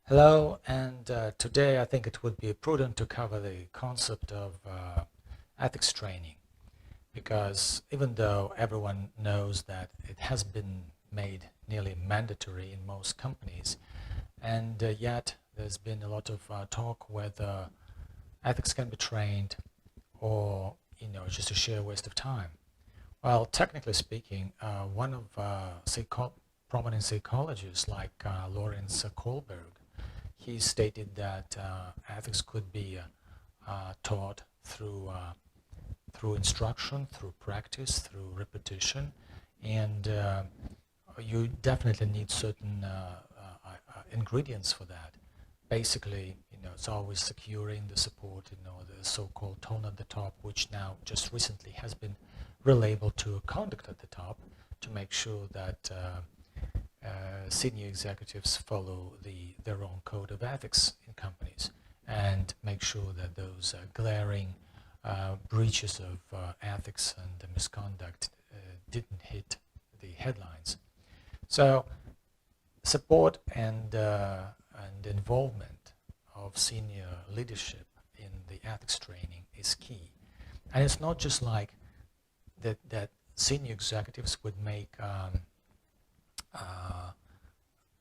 Hello, and today I think it would be prudent to cover the concept of ethics training because even though everyone knows that it has been made nearly mandatory in most companies, and yet there's been a lot of talk whether ethics can be trained or just a sheer waste of time. Well, technically speaking, one of prominent psychologists like Lawrence Kohlberg, he stated that ethics could be taught through instruction, through practice, through repetition, and you definitely need certain ingredients for that. Basically, it's always securing the support, the so-called tone at the top, which now just recently has been relabeled to conduct at the top to make sure that senior executives follow their own code of ethics in companies and make sure that those glaring breaches of ethics and misconduct didn't hit the headlines. So support and involvement of senior leadership in the ethics training is key. And it's not just like that senior executives would make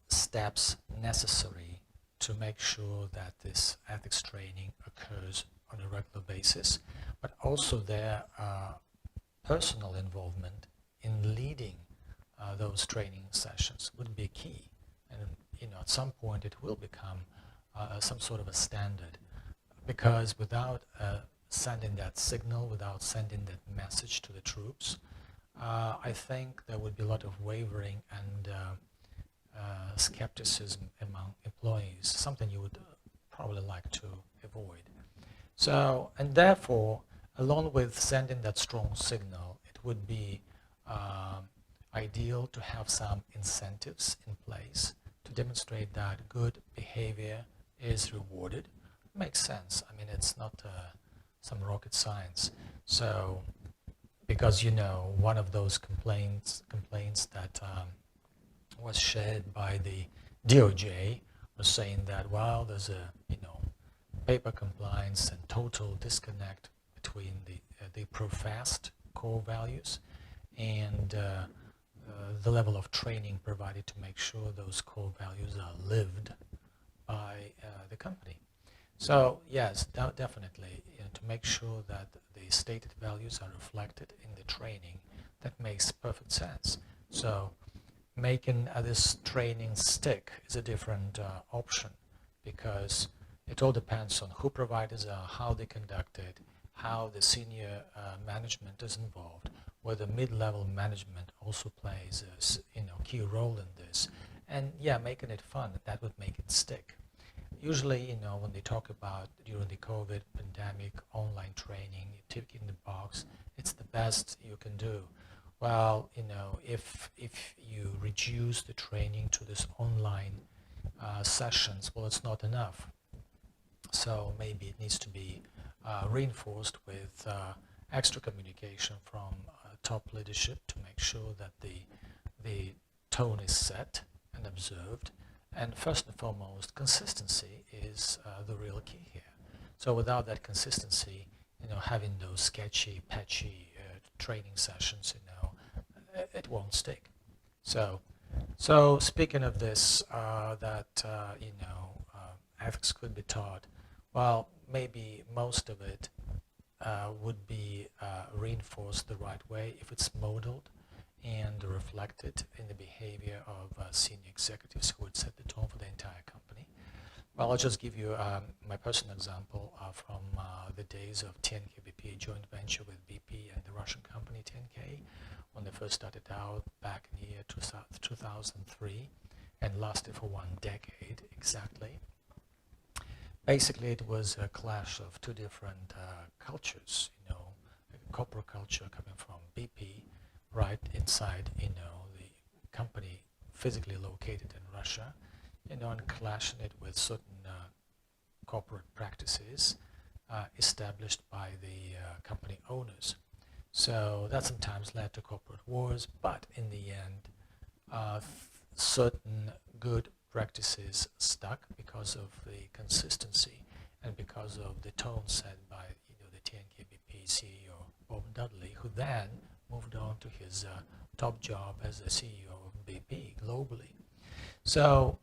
steps necessary to make sure that this ethics training occurs on a regular basis, but also their personal involvement in leading those training sessions would be key. And at some point it will become some sort of a standard, because without sending that signal, without sending that message to the troops, I think there would be a lot of wavering and skepticism among employees, something you would probably like to avoid. So, and therefore, along with sending that strong signal, it would be ideal to have some incentives in place to demonstrate that good behavior is rewarded. Makes sense. I mean, it's not some rocket science. So, because one of those complaints that was shared by the DOJ was saying that, well, there's a paper compliance and total disconnect between the professed core values and the level of training provided to make sure those core values are lived by the company. So yes, definitely, to make sure that the stated values are reflected in the training, that makes perfect sense. So making this training stick is a different option, because it all depends on who providers are, how they conduct it, how the senior management is involved, whether mid-level management also plays a key role in this. And yeah, making it fun, that would make it stick. Usually, when they talk about during the COVID pandemic online training, ticking the box, it's the best you can do. Well, if you reduce the training to this online sessions, well, it's not enough. So maybe it needs to be reinforced with extra communication from top leadership to make sure that the tone is set and observed. And first and foremost, consistency is the real key here. So without that consistency, having those sketchy, patchy training sessions, it won't stick. So speaking of this, ethics could be taught. Well, maybe most of it would be reinforced the right way if it's modeled and reflected in the behavior of senior executives who would set the tone for the entire company. Well, I'll just give you my personal example from the days of 10K BP, a joint venture with BP and the Russian company 10K, when they first started out back in the year 2003 and lasted for 1 decade exactly. Basically, it was a clash of two different cultures, a corporate culture coming from BP, right inside, the company physically located in Russia, and clashing it with certain corporate practices established by the company owners. So that sometimes led to corporate wars, but in the end, certain good practices stuck because of the consistency and because of the tone set by the TNK-BP CEO Bob Dudley, who then moved on to his top job as the CEO of BP globally. So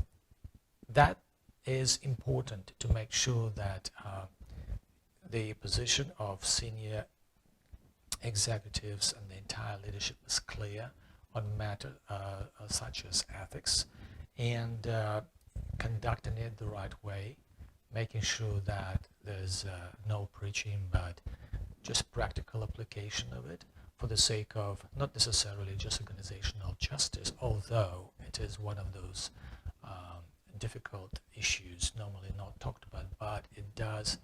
that is important to make sure that the position of senior executives and the entire leadership is clear on matters such as ethics, and conducting it the right way, making sure that there's no preaching but just practical application of it for the sake of not necessarily just organizational justice, although it is one of those difficult issues normally not talked about, but it does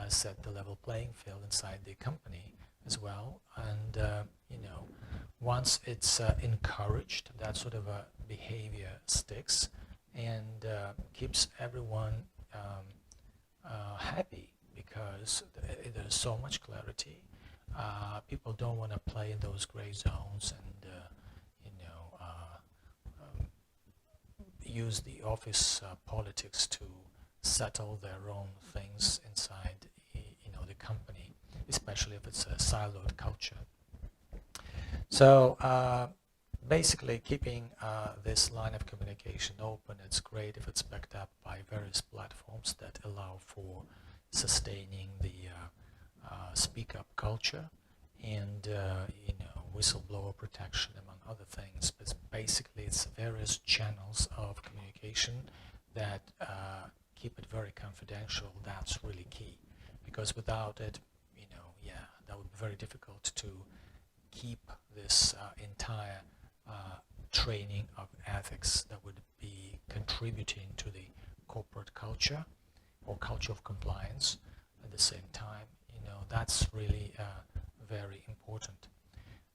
set the level playing field inside the company as well. And once it's encouraged, that sort of a behavior sticks and keeps everyone happy, because there's so much clarity. People don't want to play in those gray zones and use the office politics to settle their own things inside the company, especially if it's a siloed culture. So basically keeping this line of communication open, it's great if it's backed up by various platforms that allow for sustaining the speak up culture and whistleblower protection, among other things. But basically it's various channels of communication that keep it very confidential. That's really key, because without it, that would be very difficult to keep this entire training of ethics that would be contributing to the corporate culture or culture of compliance at the same time. That's really very important.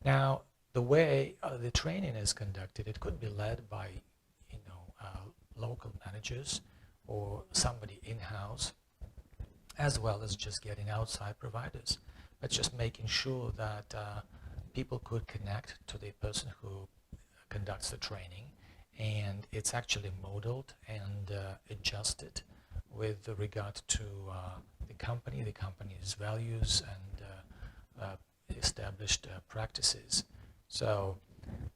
Now, the way the training is conducted, it could be led by local managers or somebody in-house, as well as just getting outside providers, but just making sure that people could connect to the person who conducts the training, and it's actually modeled and adjusted with regard to the company's values and established practices. So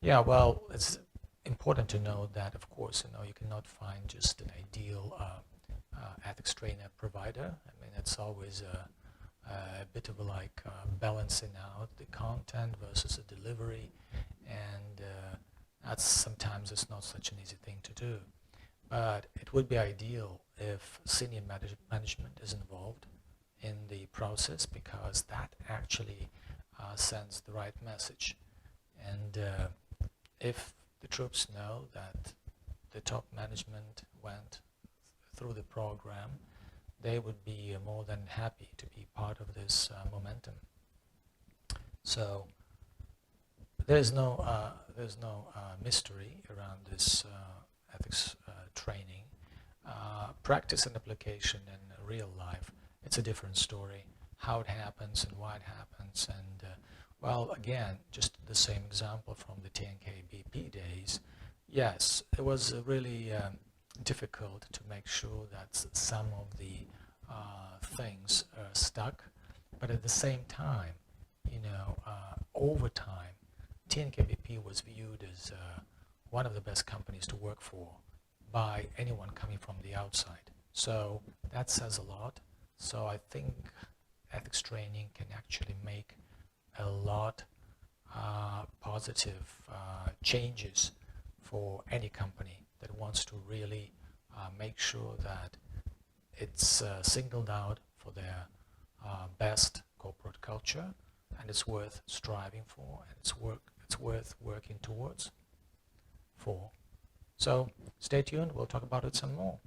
well, it's important to know that, of course, you cannot find just an ideal ethics trainer provider. I mean, it's always a bit of balancing out the content versus the delivery, and that's sometimes it's not such an easy thing to do. But it would be ideal if senior management is involved in the process, because that actually sends the right message. And if the troops know that the top management went through the program, they would be more than happy to be part of this momentum. So there's no mystery around this ethics training. Practice and application in real life, it's a different story. How it happens and why it happens, and well, again, just the same example from the TNK-BP days. Yes, it was really difficult to make sure that some of the things stuck, but at the same time, over time, TNK-BP was viewed as one of the best companies to work for by anyone coming from the outside. So that says a lot. So I think ethics training can actually make a lot positive changes for any company that wants to really make sure that it's singled out for their best corporate culture, and it's worth striving for, and it's worth working towards for. So stay tuned, we'll talk about it some more.